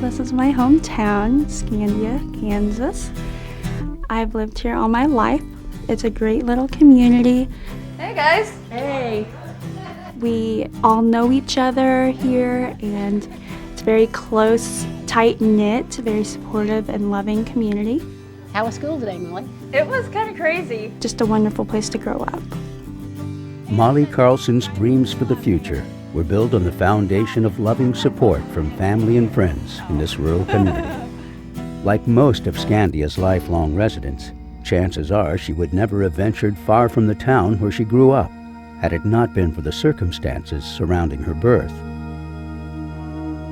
This is my hometown, Scandia, Kansas. I've lived here all my life. It's a great little community. Hey guys. Hey. We all know each other here, and it's very close, tight-knit, very supportive and loving community. How was school today, Mollie? It was kind of crazy. Just a wonderful place to grow up. Mollie Carlson's dreams for the future were built on the foundation of loving support from family and friends in this rural community. Like most of Scandia's lifelong residents, chances are she would never have ventured far from the town where she grew up, had it not been for the circumstances surrounding her birth.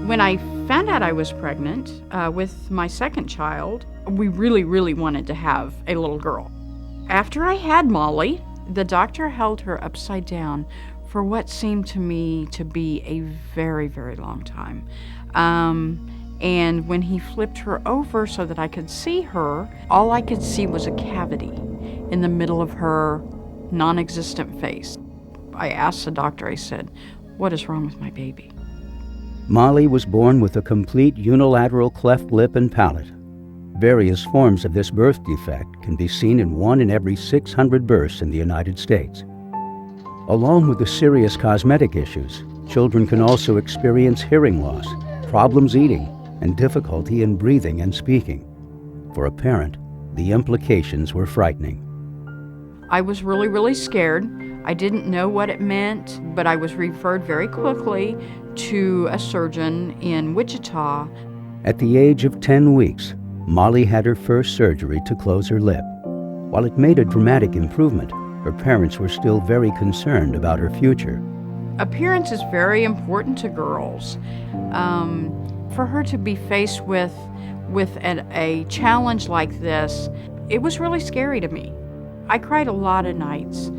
When I found out I was pregnant with my second child, we really wanted to have a little girl. After I had Mollie, the doctor held her upside down for what seemed to me to be a very long time. And when he flipped her over so that I could see her, all I could see was a cavity in the middle of her non-existent face. I asked the doctor, I said, "What is wrong with my baby?" Mollie was born with a complete unilateral cleft lip and palate. Various forms of this birth defect can be seen in 1 in every 600 births in the United States. Along with the serious cosmetic issues, children can also experience hearing loss, problems eating, and difficulty in breathing and speaking. For a parent, the implications were frightening. I was really scared. I didn't know what it meant, but I was referred very quickly to a surgeon in Wichita. At the age of 10 weeks, Mollie had her first surgery to close her lip. While it made a dramatic improvement, her parents were still very concerned about her future. Appearance is very important to girls. For her to be faced with a challenge like this, it was really scary to me. I cried a lot of nights.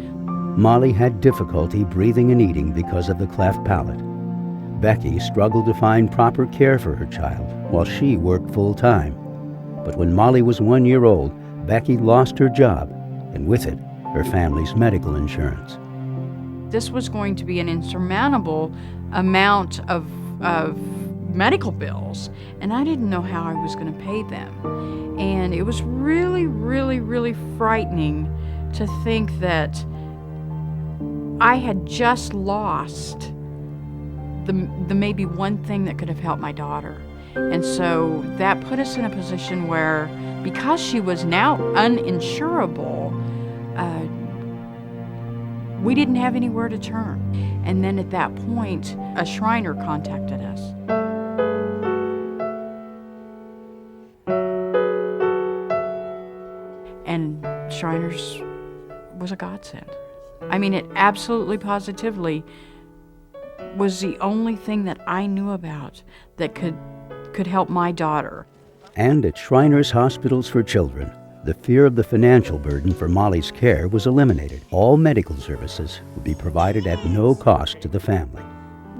Mollie had difficulty breathing and eating because of the cleft palate. Becky struggled to find proper care for her child while she worked full-time. But when Mollie was 1 year old, Becky lost her job, and with it, her family's medical insurance. This was going to be an insurmountable amount of medical bills, and I didn't know how I was going to pay them. And it was really frightening to think that I had just lost the maybe one thing that could have helped my daughter. And so that put us in a position where, because she was now uninsurable, we didn't have anywhere to turn. And then at that point, a Shriner contacted us. And Shriners was a godsend. I mean, it absolutely positively was the only thing that I knew about that could help my daughter. And at Shriners Hospitals for Children, the fear of the financial burden for Mollie's care was eliminated. All medical services would be provided at no cost to the family.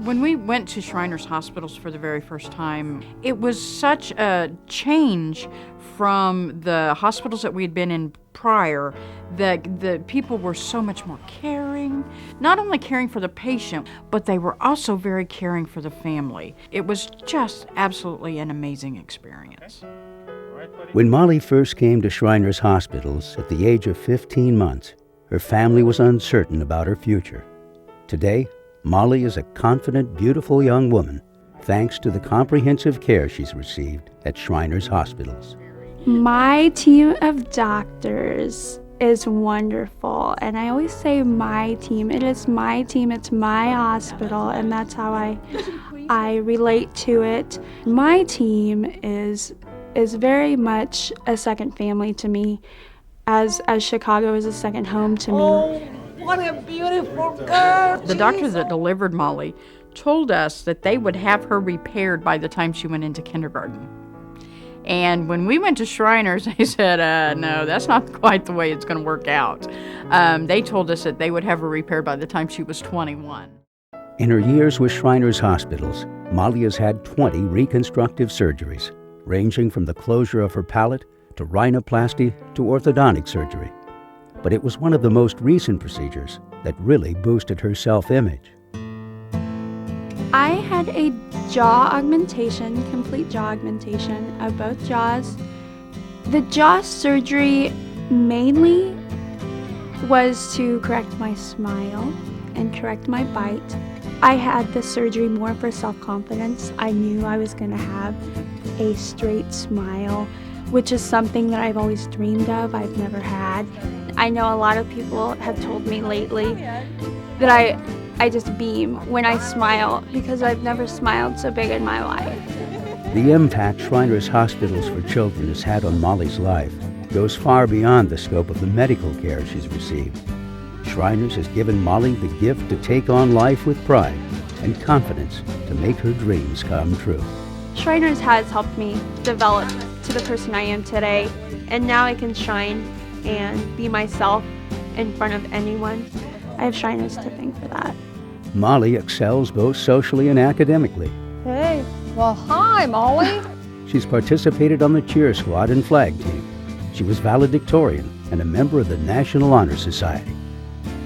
When we went to Shriners Hospitals for the very first time, it was such a change from the hospitals that we had been in prior, that the people were so much more caring, not only caring for the patient, but they were also very caring for the family. It was just absolutely an amazing experience. When Mollie first came to Shriners Hospitals at the age of 15 months, her family was uncertain about her future. Today, Mollie is a confident, beautiful young woman, thanks to the comprehensive care she's received at Shriners Hospitals. My team of doctors is wonderful, and I always say my team. It is my team, it's my hospital, and that's how I relate to it. My team is very much a second family to me, as Chicago is a second home to me. Oh, what a beautiful girl! The doctor that delivered Mollie told us that they would have her repaired by the time she went into kindergarten. And when we went to Shriners, they said, no, that's not quite the way it's going to work out. They told us that they would have her repaired by the time she was 21. In her years with Shriners Hospitals, Mollie has had 20 reconstructive surgeries, ranging from the closure of her palate to rhinoplasty to orthodontic surgery. But it was one of the most recent procedures that really boosted her self-image. I had a jaw augmentation, complete jaw augmentation of both jaws. The jaw surgery mainly was to correct my smile and correct my bite. I had the surgery more for self-confidence. I knew I was going to have a straight smile, which is something that I've always dreamed of, I've never had. I know a lot of people have told me lately that I just beam when I smile because I've never smiled so big in my life. The impact Shriners Hospitals for Children has had on Mollie's life goes far beyond the scope of the medical care she's received. Shriners has given Mollie the gift to take on life with pride and confidence to make her dreams come true. Shriners has helped me develop to the person I am today, and now I can shine and be myself in front of anyone. I have Shriners to thank for that. Mollie excels both socially and academically. Hey, well, hi, Mollie. She's participated on the cheer squad and flag team. She was valedictorian and a member of the National Honor Society,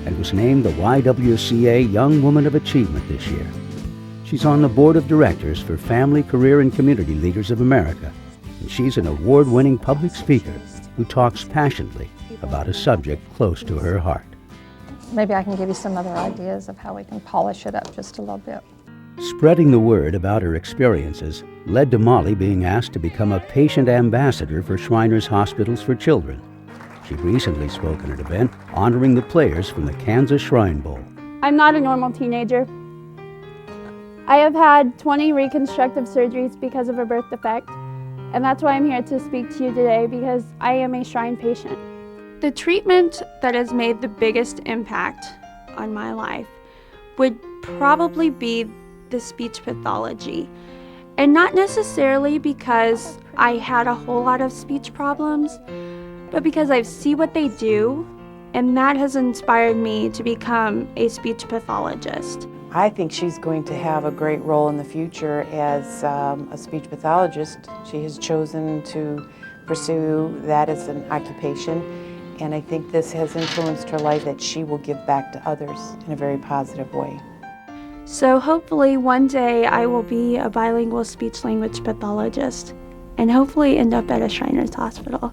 and was named the YWCA Young Woman of Achievement this year. She's on the board of directors for Family, Career, and Community Leaders of America, and she's an award-winning public speaker who talks passionately about a subject close to her heart. Maybe I can give you some other ideas of how we can polish it up just a little bit. Spreading the word about her experiences led to Mollie being asked to become a patient ambassador for Shriners Hospitals for Children. She recently spoke at an event honoring the players from the Kansas Shrine Bowl. I'm not a normal teenager. I have had 20 reconstructive surgeries because of a birth defect, and that's why I'm here to speak to you today, because I am a Shrine patient. The treatment that has made the biggest impact on my life would probably be the speech pathology. And not necessarily because I had a whole lot of speech problems, but because I see what they do, and that has inspired me to become a speech pathologist. I think she's going to have a great role in the future as a speech pathologist. She has chosen to pursue that as an occupation, and I think this has influenced her life that she will give back to others in a very positive way. So hopefully one day I will be a bilingual speech language pathologist and hopefully end up at a Shriners Hospital.